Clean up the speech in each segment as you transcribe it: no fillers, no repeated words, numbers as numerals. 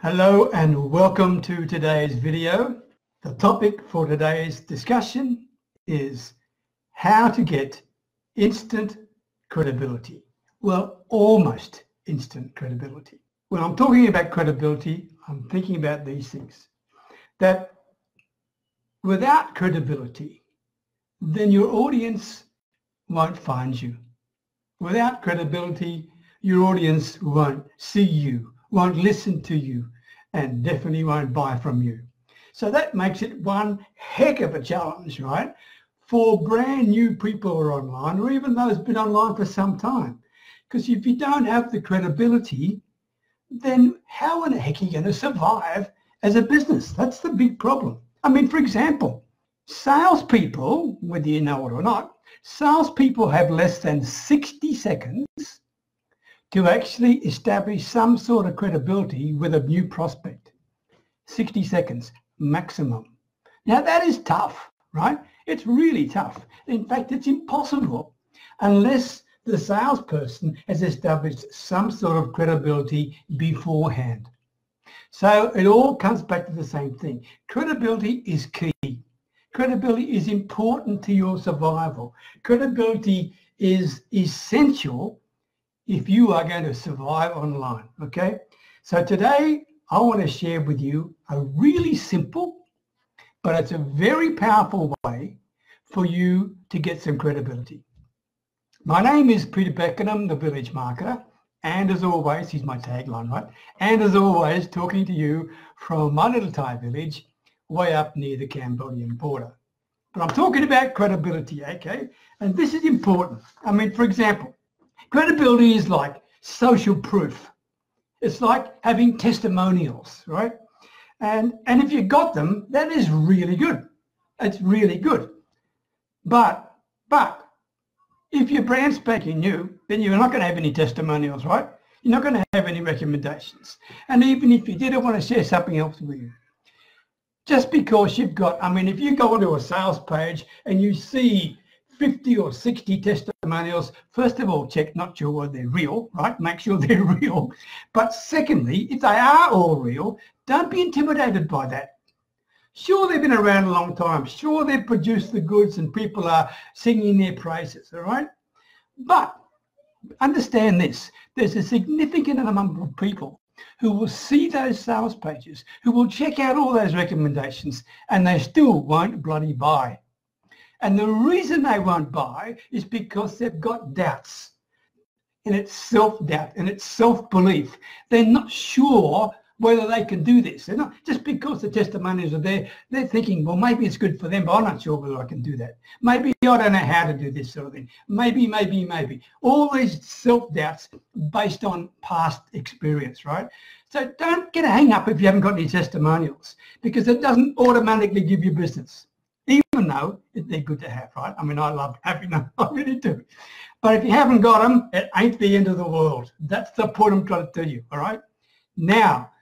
Hello and welcome to today's video. The topic for today's discussion is how to get instant credibility. Well, almost instant credibility. When I'm talking about credibility, I'm thinking about these things. That without credibility, then your audience won't find you. Without credibility, your audience won't see you, won't listen to you, and definitely won't buy from you. So that makes it one heck of a challenge, right? For brand new people who are online, or even those who've been online for some time. Because if you don't have the credibility, then how in the heck are you going to survive as a business? That's the big problem. I mean, for example, salespeople, whether you know it or not, salespeople have less than 60 seconds to actually establish some sort of credibility with a new prospect. 60 seconds maximum. Now that is tough, right? It's really tough. In fact, it's impossible unless the salesperson has established some sort of credibility beforehand. So it all comes back to the same thing. Credibility is key. Credibility is important to your survival. Credibility is essential if you are going to survive online, okay? So today, I want to share with you a really simple, but it's a very powerful way for you to get some credibility. My name is Peter Beckenham, the Village Marketer, and as always, here's my tagline, right? And as always, talking to you from my little Thai village, way up near the Cambodian border. But I'm talking about credibility, okay? And this is important. I mean, for example, credibility is like social proof. It's like having testimonials, right? And if you got them, that is really good. It's really good. But if you're brand spanking new, then you're not going to have any testimonials, right? You're not going to have any recommendations. And even if you did, I want to share something else with you. Just because you've got, I mean, if you go onto a sales page and you see 50 or 60 testimonials, first of all, check, not sure whether they're real, right? Make sure they're real. But secondly, if they are all real, don't be intimidated by that. Sure, they've been around a long time. Sure, they've produced the goods and people are singing their praises, all right? But understand this, there's a significant number of people who will see those sales pages, who will check out all those recommendations, and they still won't bloody buy. And the reason they won't buy is because they've got doubts. And it's self-doubt and it's self-belief. They're not sure whether they can do this. They're not, just because the testimonials are there, they're thinking, well, maybe it's good for them, but I'm not sure whether I can do that. Maybe I don't know how to do this sort of thing. Maybe. All these self-doubts based on past experience, right? So don't get a hang up if you haven't got any testimonials, because it doesn't automatically give you business. Even though they're good to have, right? I mean, I love having them, I really do. But if you haven't got them, it ain't the end of the world. That's the point I'm trying to tell you, all right? Now,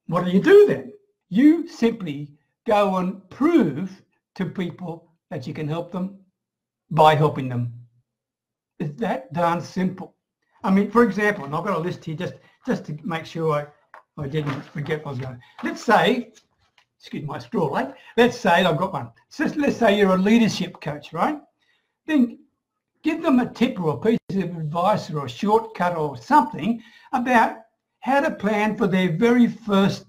what do you do then? You simply go and prove to people that you can help them by helping them. It's that darn simple. I mean, for example, and I've got a list here just to make sure I didn't forget what I was going. Let's say, excuse my straw, right? Let's say I've got one. So let's say you're a leadership coach, right? Then give them a tip or a piece of advice or a shortcut or something about how to plan for their very first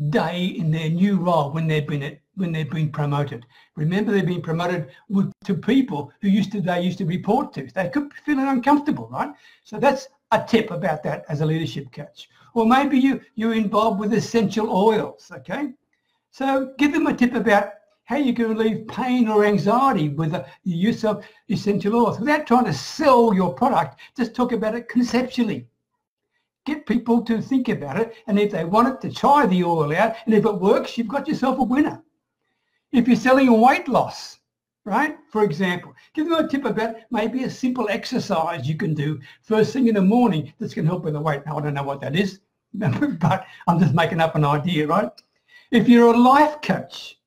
day in their new role when they've been promoted. Remember, they've been promoted to people who they used to report to. They could be feeling uncomfortable, right? So that's a tip about that as a leadership coach. Or maybe you're involved with essential oils, okay? So give them a tip about how you can relieve pain or anxiety with the use of essential oils. Without trying to sell your product, just talk about it conceptually. Get people to think about it, and if they want it, to try the oil out, and if it works, you've got yourself a winner. If you're selling weight loss, right, for example, give them a tip about maybe a simple exercise you can do first thing in the morning that's going to help with the weight. Now, I don't know what that is, but I'm just making up an idea, right? If you're a life coach,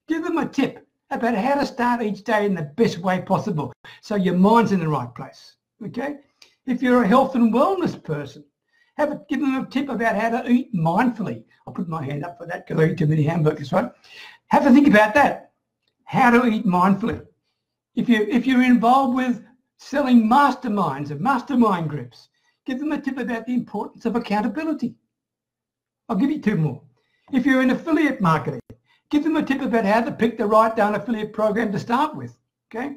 give them a tip about how to start each day in the best way possible so your mind's in the right place, okay? If you're a health and wellness person, Give them a tip about how to eat mindfully. I'll put my hand up for that because I eat too many hamburgers, right? Have a think about that. How to eat mindfully. If you're involved with selling masterminds and mastermind groups, give them a tip about the importance of accountability. I'll give you two more. If you're in affiliate marketing, give them a tip about how to pick the right down affiliate program to start with, okay?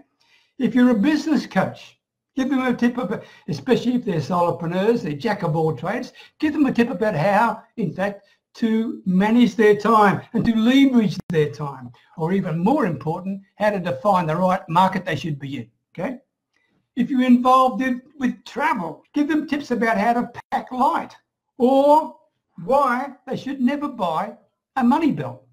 If you're a business coach, give them a tip about, especially if they're solopreneurs, they're jack of all trades, give them a tip about how, in fact, to manage their time and to leverage their time, or even more important, how to define the right market they should be in, okay? If you're involved with travel, give them tips about how to pack light, or why they should never buy a money belt.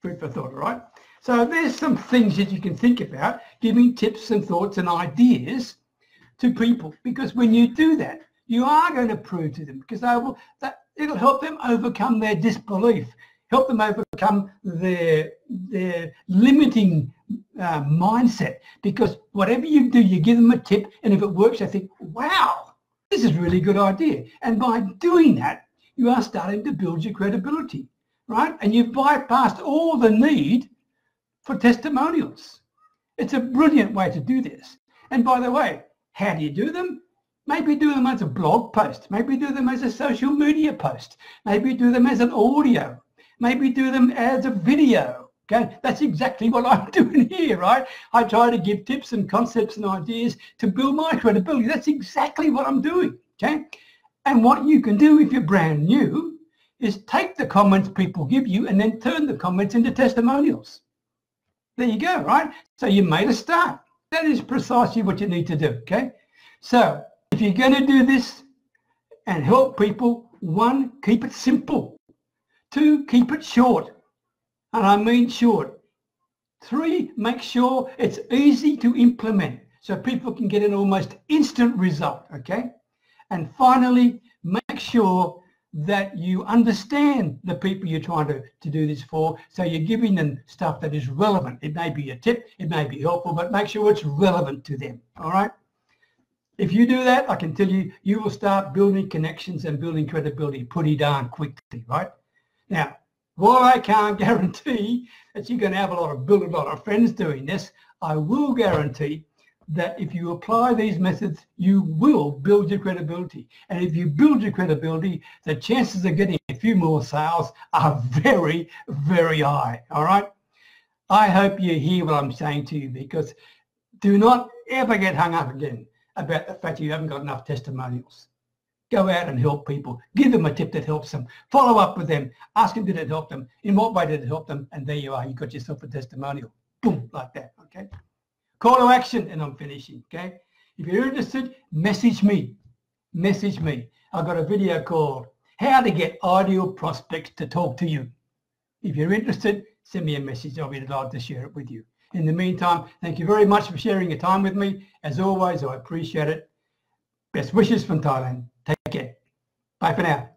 Food for thought, all right? So there's some things that you can think about, giving tips and thoughts and ideas to people, because when you do that, you are going to prove to them, because it'll help them overcome their disbelief, help them overcome their limiting mindset, because whatever you do, you give them a tip, and if it works, they think, wow, this is a really good idea. And by doing that, you are starting to build your credibility, right? And you've bypassed all the need for testimonials. It's a brilliant way to do this. And by the way, how do you do them? Maybe do them as a blog post. Maybe do them as a social media post. Maybe do them as an audio. Maybe do them as a video. Okay, that's exactly what I'm doing here, right? I try to give tips and concepts and ideas to build my credibility. That's exactly what I'm doing, okay? And what you can do if you're brand new is take the comments people give you and then turn the comments into testimonials. There you go, right? So you made a start. That is precisely what you need to do, okay? So if you're going to do this and help people, 1, keep it simple. 2, keep it short. And I mean short. 3, make sure it's easy to implement so people can get an almost instant result, okay? And finally, make sure that you understand the people you're trying to do this for, so you're giving them stuff that is relevant. It may be a tip, it may be helpful, but make sure it's relevant to them, all right? If you do that, I can tell you, you will start building connections and building credibility pretty darn quickly, right? Now, while I can't guarantee that you're going to build a lot of friends doing this, I will guarantee that if you apply these methods, you will build your credibility. And if you build your credibility, the chances of getting a few more sales are very, very high, all right? I hope you hear what I'm saying to you, because do not ever get hung up again about the fact you haven't got enough testimonials. Go out and help people. Give them a tip that helps them. Follow up with them. Ask them, did it help them? In what way did it help them? And there you are. You got yourself a testimonial. Boom, like that, okay? Call to action, and I'm finishing, okay? If you're interested, message me. Message me. I've got a video called How to Get Ideal Prospects to Talk to You. If you're interested, send me a message. I'll be delighted to share it with you. In the meantime, thank you very much for sharing your time with me. As always, I appreciate it. Best wishes from Thailand. Take care. Bye for now.